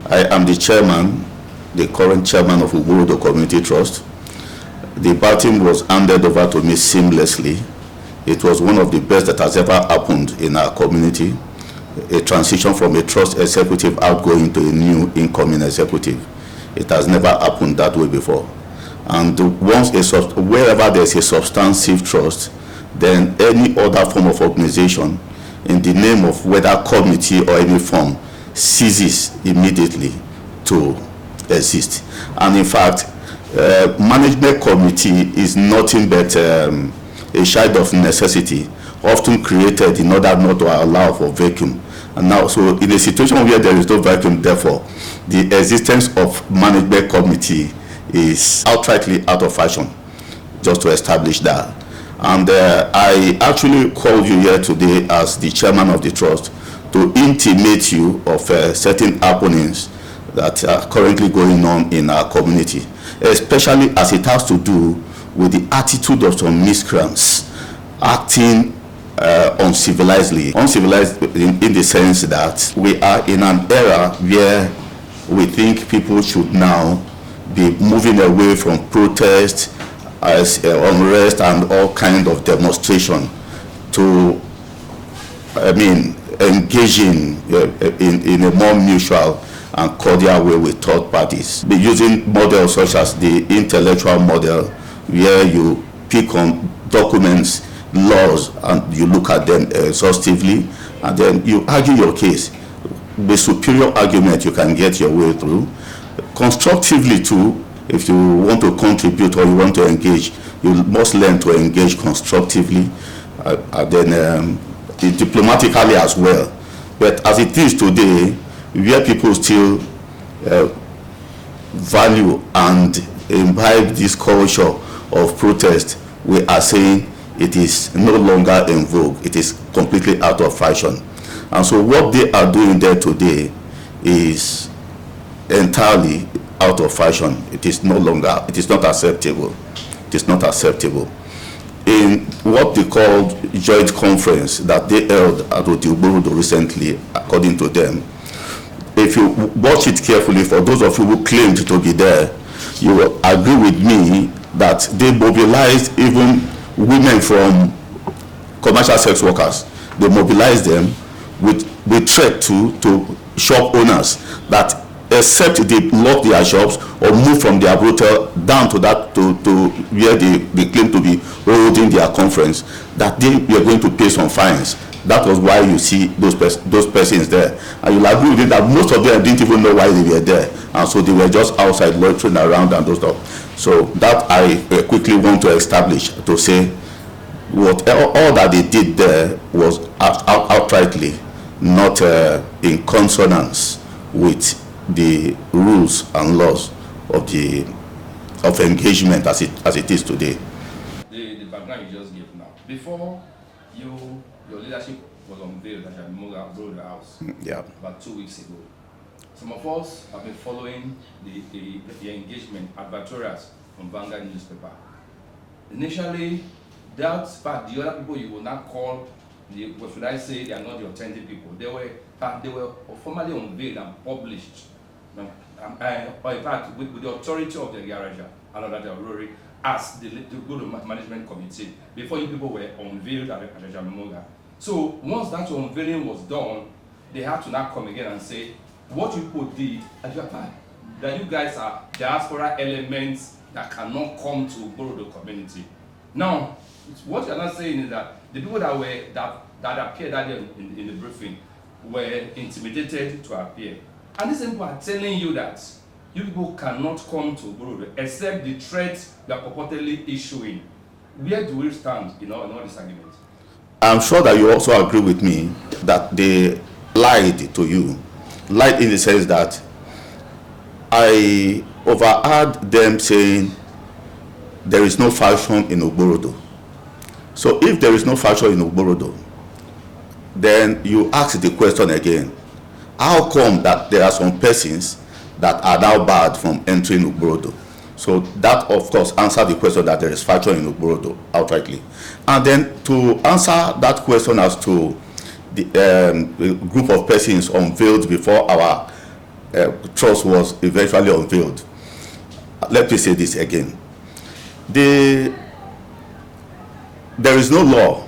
I am the chairman, the current chairman of Ugborodo Community Trust. The baton was handed over to me seamlessly. It was one of the best that has ever happened in our community. A transition from a trust executive outgoing to a new incoming executive. It has never happened that way before. And once wherever there's a substantive trust, then any other form of organization in the name of whether committee or any form ceases immediately to exist. And in fact, management committee is nothing but a child of necessity, often created in order not to allow for vacuum. And now, so in a situation where there is no vacuum, therefore, the existence of management committee is outrightly out of fashion, just to establish that. And I actually called you here today as the chairman of the trust to intimate you of certain happenings that are currently going on in our community, especially as it has to do with the attitude of some miscreants acting uncivilizedly. Uncivilized in the sense that we are in an era where we think people should now be moving away from protest, as unrest and all kind of demonstration to, engaging in a more mutual and cordial way with third parties. Be using models such as the intellectual model, where you pick on documents, laws, and you look at them exhaustively, and then you argue your case. With superior argument, you can get your way through. Constructively too, if you want to contribute or you want to engage, you must learn to engage constructively, and then diplomatically as well. But as it is today, where people still value and imbibe this culture of protest, we are saying it is no longer in vogue. It is completely out of fashion. And so what they are doing there today is entirely out of fashion. It is no longer, it is not acceptable. It is not acceptable. In what they called joint conference that they held at Ugborodo recently, according to them, if you watch it carefully, for those of you who claimed to be there, you will agree with me that they mobilized even women from commercial sex workers. They mobilized them with threat to shop owners that except they lock their shops or move from their hotel down to where they claim to be holding their conference, that they were going to pay some fines. That was why you see those persons there. And you'll agree with it that most of them didn't even know why they were there. And so they were just outside loitering around and those stuff. So that I quickly want to establish, to say all that they did there was outrightly not in consonance with the rules and laws of engagement as it is today. The background you just gave now. Before your leadership was unveiled at your Ugborodo house about 2 weeks ago. Some of us have been following the engagement advertorials from Vanguard newspaper. Initially, that part, the other people you will not call, what should I say, they are not the authentic people. They were formally unveiled and published. Or in fact, with the authority of the Garaja and other Aurori as the Ugborodo management committee before you people were unveiled at the Jamemoga. So once that unveiling was done, they had to now come again and say, what you people did at your time, that you guys are diaspora elements that cannot come to Ugborodo community. Now, what you're not saying is that the people that appeared that day in the briefing were intimidated to appear. And these people are telling you that you people cannot come to Ugborodo except the threats you are purportedly issuing. Where do we stand in all this argument? I'm sure that you also agree with me that they lied to you. Lied in the sense that I overheard them saying there is no faction in Ugborodo. So if there is no faction in Ugborodo, then you ask the question again, how come that there are some persons that are now barred from entering Ugborodo? So that, of course, answers the question that there is faction in Ugborodo outrightly. And then to answer that question as to the group of persons unveiled before our trust was eventually unveiled. Let me say this again. There is no law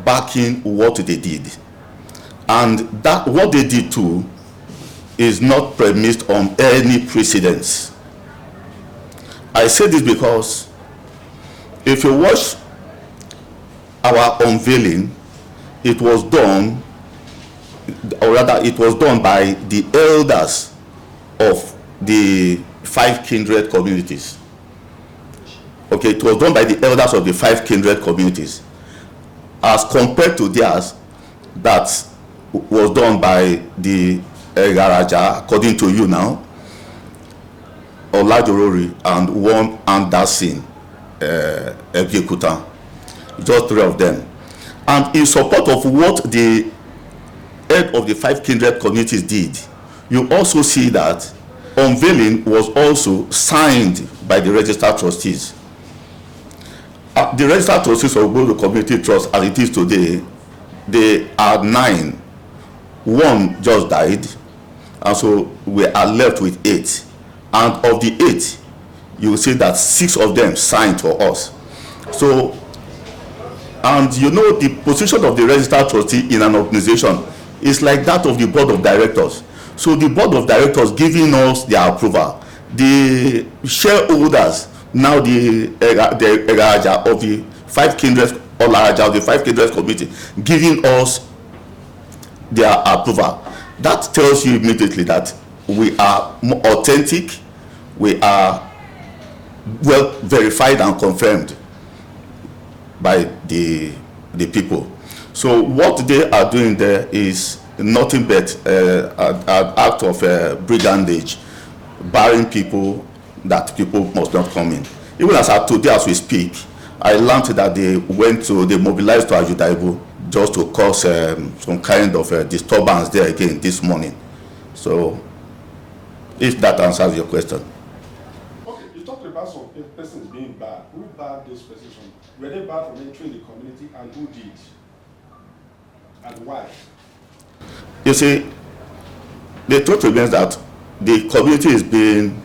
backing what they did, and that what they did too is not premised on any precedence. I say this because if you watch our unveiling, it was done, or rather it was done by the elders of the 5 kindred communities. Okay, it was done by the elders of the 5 kindred communities, as compared to theirs that was done by the Egaraja, according to you now, Olajorori, and one Anderson Ebiekuta, just 3 of them. And in support of what the head of the 5 kindred communities did, you also see that unveiling was also signed by the registered trustees. The registered trustees of Ugborodo Community Trust, as it is today, they are 9. 1 just died, and so we are left with 8. And of the 8, you will see that 6 of them signed for us. So, and you know, the position of the registered trustee in an organization is like that of the board of directors. So the board of directors giving us their approval, the shareholders, now the Egaraja of the 5 kindred, or Laraja of the 5 kindred committee, giving us their approval. That tells you immediately that we are more authentic, we are well verified and confirmed by the people. So what they are doing there is nothing but an act of brigandage, barring people that people must not come in. Even as of today, as we speak, I learned that they mobilized to Ajudaibu just to cause some kind of disturbance there again this morning. So, if that answers your question. Okay, you talked about some persons being bad. Who barred those persons? Were they barred from entering the community, and who did? And why? You see, the truth remains that the community has been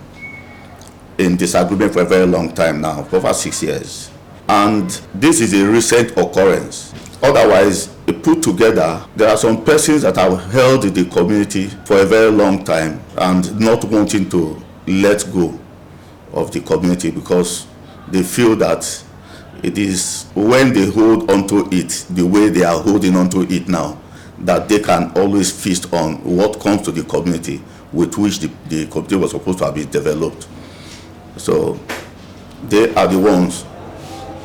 in disagreement for a very long time now, for over 6 years. And this is a recent occurrence. Otherwise, put together, there are some persons that have held the community for a very long time and not wanting to let go of the community because they feel that it is when they hold onto it the way they are holding onto it now that they can always feast on what comes to the community with which the community was supposed to have been developed. So they are the ones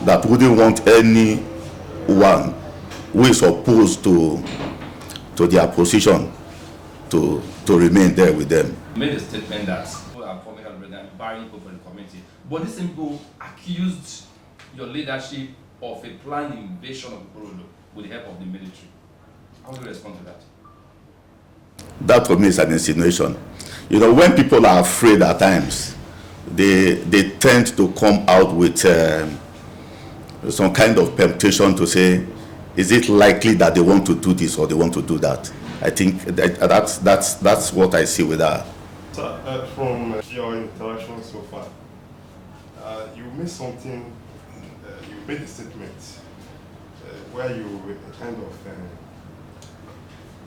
that wouldn't want anyone who is opposed to their position to remain there with them. You made a statement that people are forming and barring people from the community, but these people accused your leadership of a planned invasion of Ugborodo with the help of the military. How do you respond to that? That for me is an insinuation. You know, when people are afraid at times, they tend to come out with some kind of temptation to say, is it likely that they want to do this or they want to do that? I think that's what I see with that. So, from your interaction so far, you made something, you made a statement where you kind of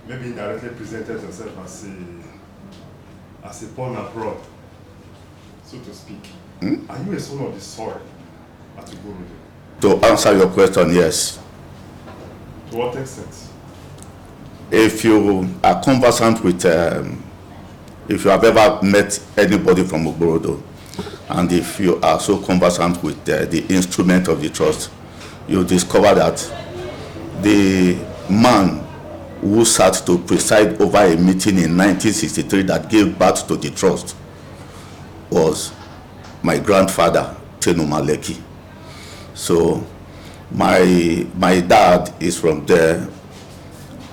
maybe indirectly presented yourself as a born abroad, so to speak. Are you a son of the soil at Ugborodo? To answer your question, yes. To what extent? If you are conversant with, if you have ever met anybody from Ugborodo, and if you are so conversant with the instrument of the trust, you discover that the man who sat to preside over a meeting in 1963 that gave birth to the trust was my grandfather, Tenu Maleki. So my dad is from there.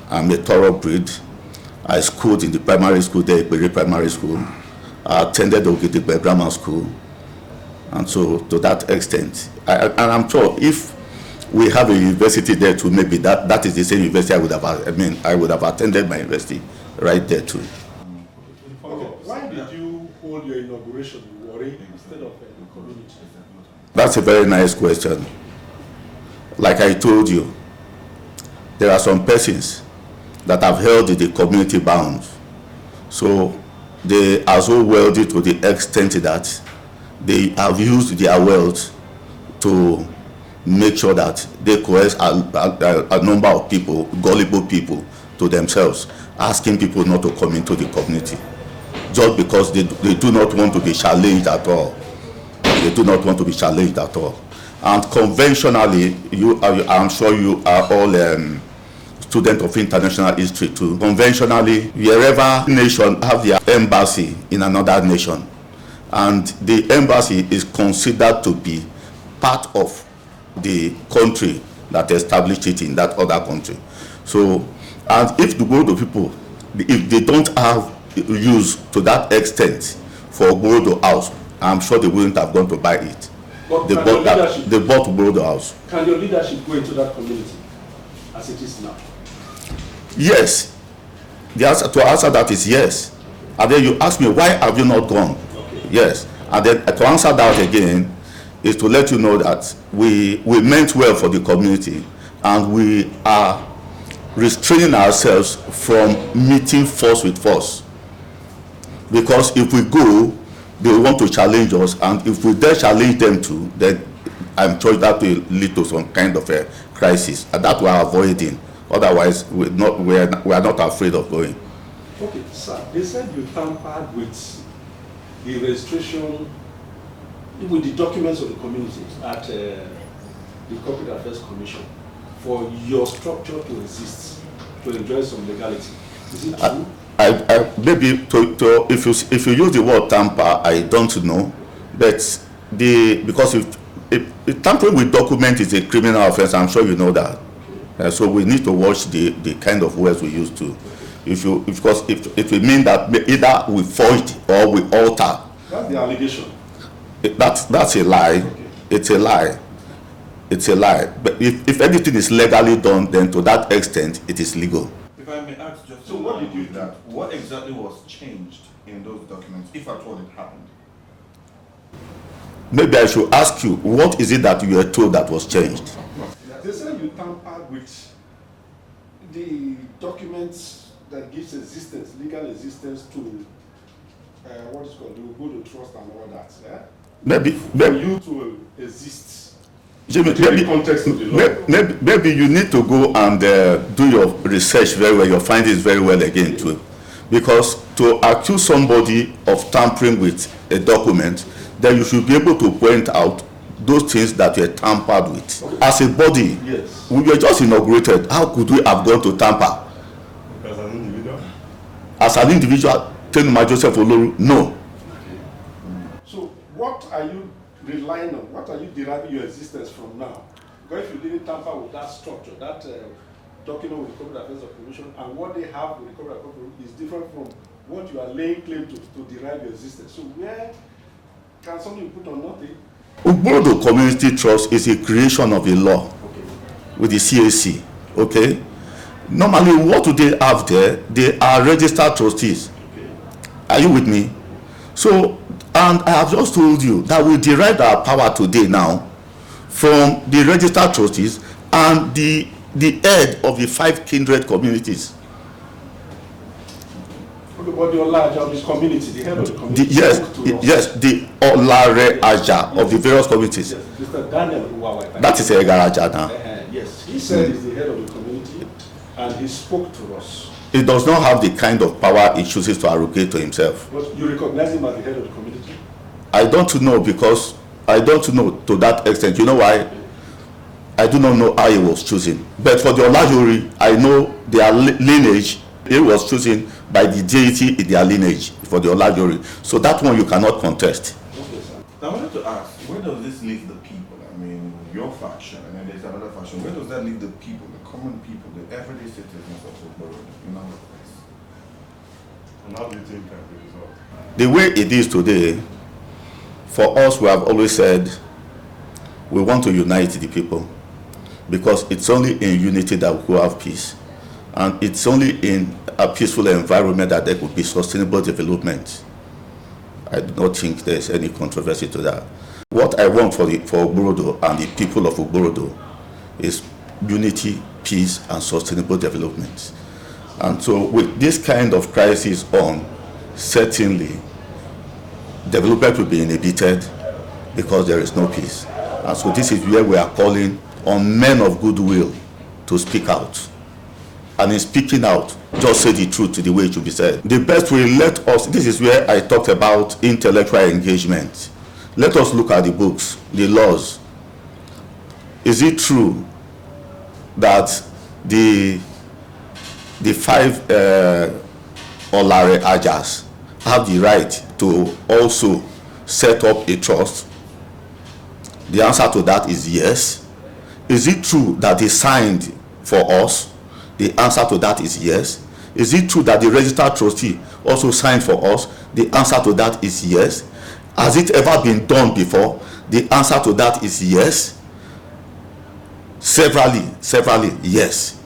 I'm a thoroughbred. I schooled in the primary school there, Ipere Primary School. I attended Ogidigbe Grammar School. And so to that extent, and I'm sure if we have a university there too, maybe that is the same university I would have attended my university right there too. operation you worry instead of the community? That's a very nice question. Like I told you, there are some persons that have held the community bound. So they are so wealthy to the extent that they have used their wealth to make sure that they coerce a number of people, gullible people, to themselves, asking people not to come into the community, just because they do not want to be challenged at all. They do not want to be challenged at all. And conventionally, I'm sure you are all students of international history too. Conventionally, wherever nation have their embassy in another nation, and the embassy is considered to be part of the country that established it in that other country. So, and if the Ugborodo people, if they don't have use to that extent for Ugborodo house, I'm sure they wouldn't have gone to buy it. They bought Ugborodo house. Can your leadership go into that community as it is now? Yes. The answer to answer that is yes. And then you ask me, why have you not gone? Okay. Yes. And then to answer that again is to let you know that we meant well for the community, and we are restraining ourselves from meeting force with force. Because if we go, they want to challenge us, and if we dare challenge them too, then I'm sure that will lead to some kind of a crisis, and that we are avoiding. Otherwise, we are not afraid of going. Okay, sir. They said you tampered with the registration, with the documents of the community at the Corporate Affairs Commission for your structure to exist, to enjoy some legality. Is it true? Maybe if you use the word tamper, I don't know, but because if tampering with document is a criminal offense, I'm sure you know that. So we need to watch the kind of words we use to. Because if we mean that either we forged or we alter. That's the allegation. That's a lie. Okay. It's a lie. It's a lie. But if anything is legally done, then to that extent, it is legal. If I may ask just so what did you do? That, what exactly was changed in those documents, if at all it happened? Maybe I should ask you, what is it that you were told that was changed? They said you tampered with the documents that gives existence, legal existence to what is called the Ugborodo Trust and all that. Yeah? Maybe for you to exist. Maybe you need to go and do your research very well, your findings very well again too. Because to accuse somebody of tampering with a document, then you should be able to point out those things that were tampered with. Okay. As a body, yes, we were just inaugurated. How could we have gone to tamper? As an individual? As an individual, Tenuma Joseph Oloru, no. Okay. So what are you relying on? What are you deriving your existence from now? Because if you didn't tamper with that structure, that document with the Corporate Affairs Commission, and what they have with the Corporate Affairs Commission is different from what you are laying claim to derive your existence. So where can something put on nothing? Ugborodo Community Trust is a creation of a law, okay, with the CAC. Okay. Normally, what do they have there? They are registered trustees. Okay. Are you with me? So, and I have just told you that we derived our power today now from the registered trustees and the head of the 5 kindred communities. But the Olaja of this community, the head of the community. Yes, the Olare Aja of the various communities. Yes, Mr. Daniel Uwawa. That is a Garaja now. Yes, he said he's the head of the community, and he spoke to us. He does not have the kind of power he chooses to arrogate to himself. But you recognize him as the head of the community? I don't know, because I don't know to that extent. You know why? I do not know how he was chosen. But for the Olajori, I know their lineage. He was chosen by the deity in their lineage for the Olajori. So that one you cannot contest. Okay, sir. I wanted to ask, where does this leave the people? I mean, your faction, and then there's another faction. Where does that leave the people, the common people, the everyday citizens of Ugborodo in our place? And how do you think can be resolved? The way it is today, for us, we have always said we want to unite the people, because it's only in unity that we will have peace. And it's only in a peaceful environment that there could be sustainable development. I do not think there's any controversy to that. What I want for Ugborodo and the people of Ugborodo is unity, peace, and sustainable development. And so with this kind of crisis on, certainly development will be inhibited because there is no peace. And so this is where we are calling on men of goodwill to speak out. And in speaking out, just say the truth the way it should be said. The best way, let us, this is where I talked about intellectual engagement. Let us look at the books, the laws. Is it true that the 5 Olare Ajas have the right to also set up a trust? The answer to that is yes. Is it true that they signed for us? The answer to that is yes. Is it true that the registered trustee also signed for us? The answer to that is yes. Has it ever been done before? The answer to that is yes. Severally, yes.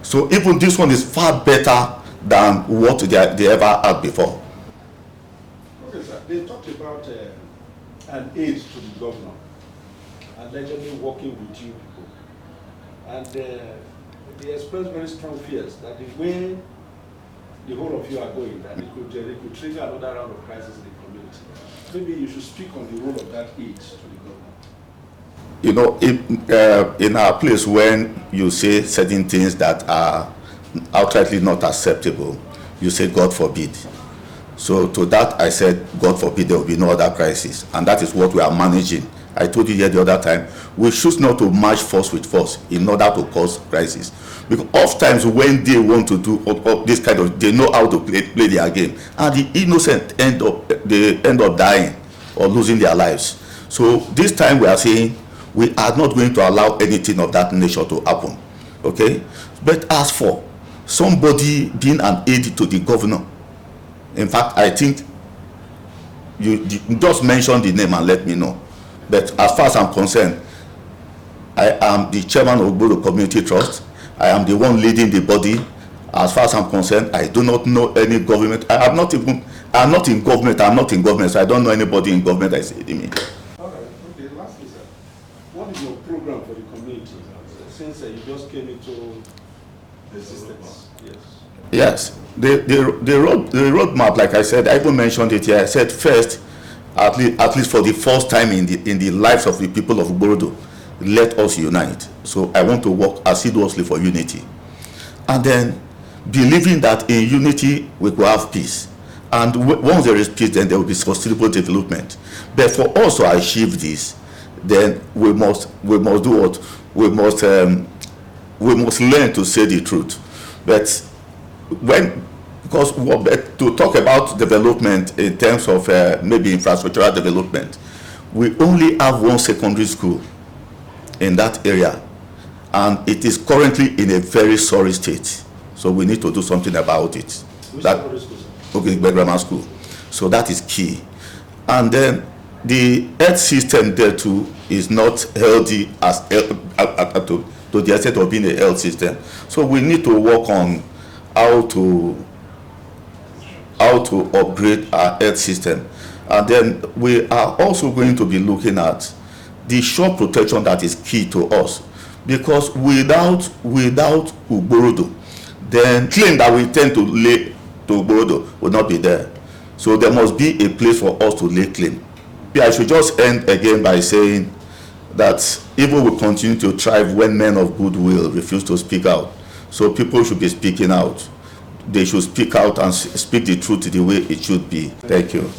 So even this one is far better than what they ever had before. Okay, sir. They talked about an aid to the governor, allegedly working with you people. And they expressed very strong fears that the way the whole of you are going, that it could trigger another round of crisis in the community. Maybe you should speak on the role of that aid to the governor. You know, in our place, when you say certain things that are outrightly not acceptable, you say, God forbid. So to that, I said, God forbid there will be no other crisis. And that is what we are managing. I told you here the other time, we choose not to match force with force in order to cause crisis. Because oftentimes when they want to do this kind of, they know how to play their game. And the innocent end up dying or losing their lives. So this time we are saying, we are not going to allow anything of that nature to happen. Okay? But as for somebody being an aide to the governor, in fact, I think you just mention the name and let me know. But as far as I'm concerned, I am the chairman of Ugborodo Community Trust. I am the one leading the body. As far as I'm concerned, I do not know any government. I'm not in government, so I don't know anybody in government that is aiding me. All right, okay, lastly, sir, what is your program for the community since you just came into the systems? Yes, the roadmap, like I said, I even mentioned it here. I said first, at least for the first time in the lives of the people of Ugborodo, let us unite. So I want to work assiduously for unity. And then believing that in unity we will have peace. And once there is peace, then there will be sustainable development. But for us to achieve this, then we must do what? We must learn to say the truth. But because to talk about development in terms of maybe infrastructural development, we only have one secondary school in that area, and it is currently in a very sorry state. So we need to do something about it. Which secondary school, sir? Okay, grammar school. So that is key. And then the health system there too is not healthy as to the extent of being a health system. So we need to work on how to upgrade our health system. And then we are also going to be looking at the shore protection that is key to us, because without Ugborodo, then claim that we tend to lay to Ugborodo will not be there. So there must be a place for us to lay claim. I should just end again by saying that evil will continue to thrive when men of goodwill refuse to speak out. So people should be speaking out. They should speak out and speak the truth the way it should be. Thank you.